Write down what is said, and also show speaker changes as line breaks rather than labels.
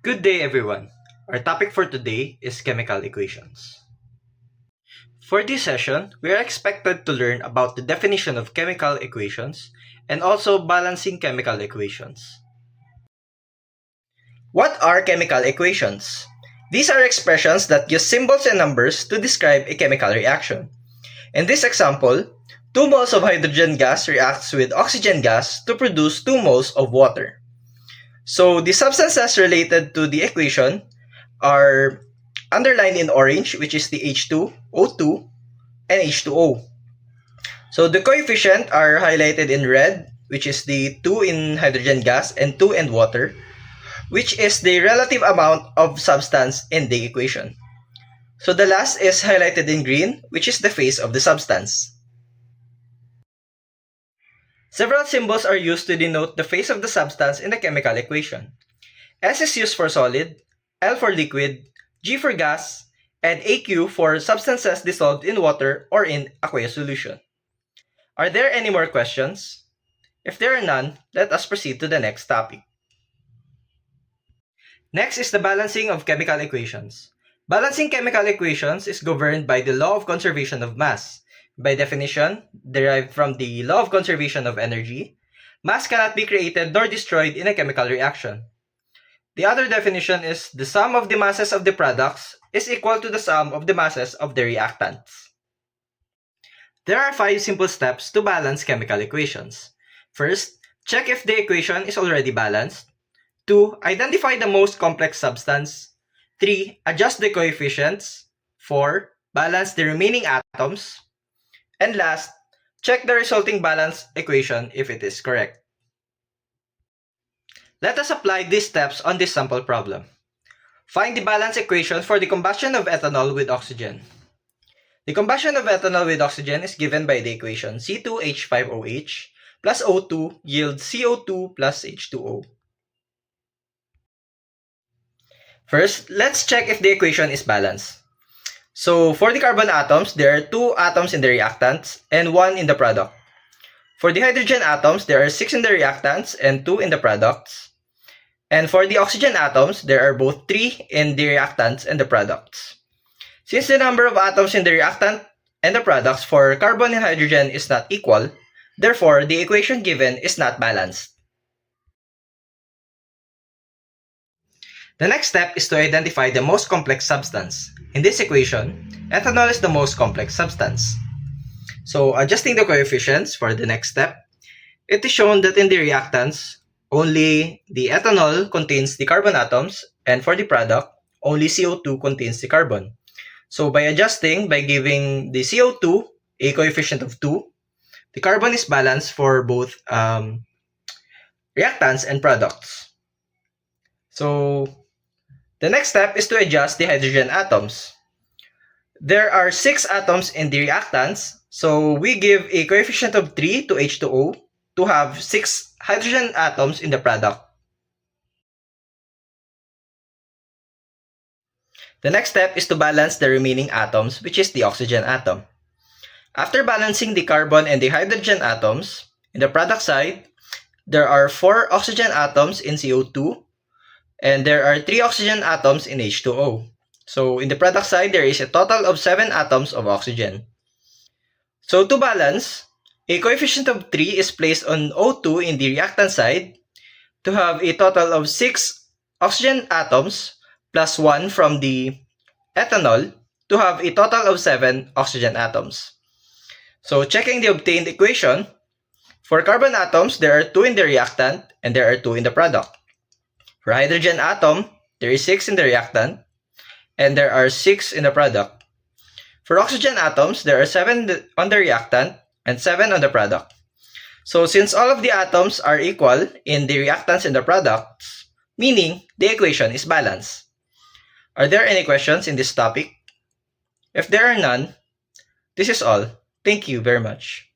Good day, everyone. Our topic for today is chemical equations. For this session, we are expected to learn about the definition of chemical equations and also balancing chemical equations. What are chemical equations? These are expressions that use symbols and numbers to describe a chemical reaction. In this example, 2 moles of hydrogen gas reacts with oxygen gas to produce 2 moles of water. So the substances related to the equation are underlined in orange, which is the H2, O2, and H2O. So the coefficient are highlighted in red, which is the 2 in hydrogen gas and 2 in water, which is the relative amount of substance in the equation. So the last is highlighted in green, which is the phase of the substance. Several symbols are used to denote the phase of the substance in the chemical equation. S is used for solid, L for liquid, G for gas, and AQ for substances dissolved in water or in aqueous solution. Are there any more questions? If there are none, let us proceed to the next topic. Next is the balancing of chemical equations. Balancing chemical equations is governed by the law of conservation of mass. By definition, derived from the law of conservation of energy, mass cannot be created nor destroyed in a chemical reaction. The other definition is the sum of the masses of the products is equal to the sum of the masses of the reactants. There are 5 simple steps to balance chemical equations. First, check if the equation is already balanced. 2. Identify the most complex substance. 3. Adjust the coefficients. 4. Balance the remaining atoms. And last, check the resulting balance equation if it is correct. Let us apply these steps on this sample problem. Find the balance equation for the combustion of ethanol with oxygen. The combustion of ethanol with oxygen is given by the equation C2H5OH plus O2 yields CO2 plus H2O. First, let's check if the equation is balanced. So, for the carbon atoms, there are 2 atoms in the reactants and 1 in the product. For the hydrogen atoms, there are 6 in the reactants and 2 in the products. And for the oxygen atoms, there are both 3 in the reactants and the products. Since the number of atoms in the reactant and the products for carbon and hydrogen is not equal, therefore, the equation given is not balanced. The next step is to identify the most complex substance. In this equation, ethanol is the most complex substance. So, adjusting the coefficients for the next step, it is shown that in the reactants, only the ethanol contains the carbon atoms, and for the product, only CO2 contains the carbon. So, by adjusting, by giving the CO2 a coefficient of 2, the carbon is balanced for both reactants and products. So, the next step is to adjust the hydrogen atoms. There are 6 atoms in the reactants, so we give a coefficient of 3 to H2O to have 6 hydrogen atoms in the product. The next step is to balance the remaining atoms, which is the oxygen atom. After balancing the carbon and the hydrogen atoms, in the product side, there are 4 oxygen atoms in CO2, and there are 3 oxygen atoms in H2O. So, in the product side, there is a total of 7 atoms of oxygen. So, to balance, a coefficient of 3 is placed on O2 in the reactant side to have a total of 6 oxygen atoms plus 1 from the ethanol to have a total of 7 oxygen atoms. So, checking the obtained equation, for carbon atoms, there are 2 in the reactant and there are 2 in the product. For hydrogen atom, there is 6 in the reactant and there are 6 in the product. For oxygen atoms, there are 7 on the reactant and 7 on the product. So since all of the atoms are equal in the reactants and the products, meaning the equation is balanced. Are there any questions in this topic? If there are none, this is all. Thank you very much.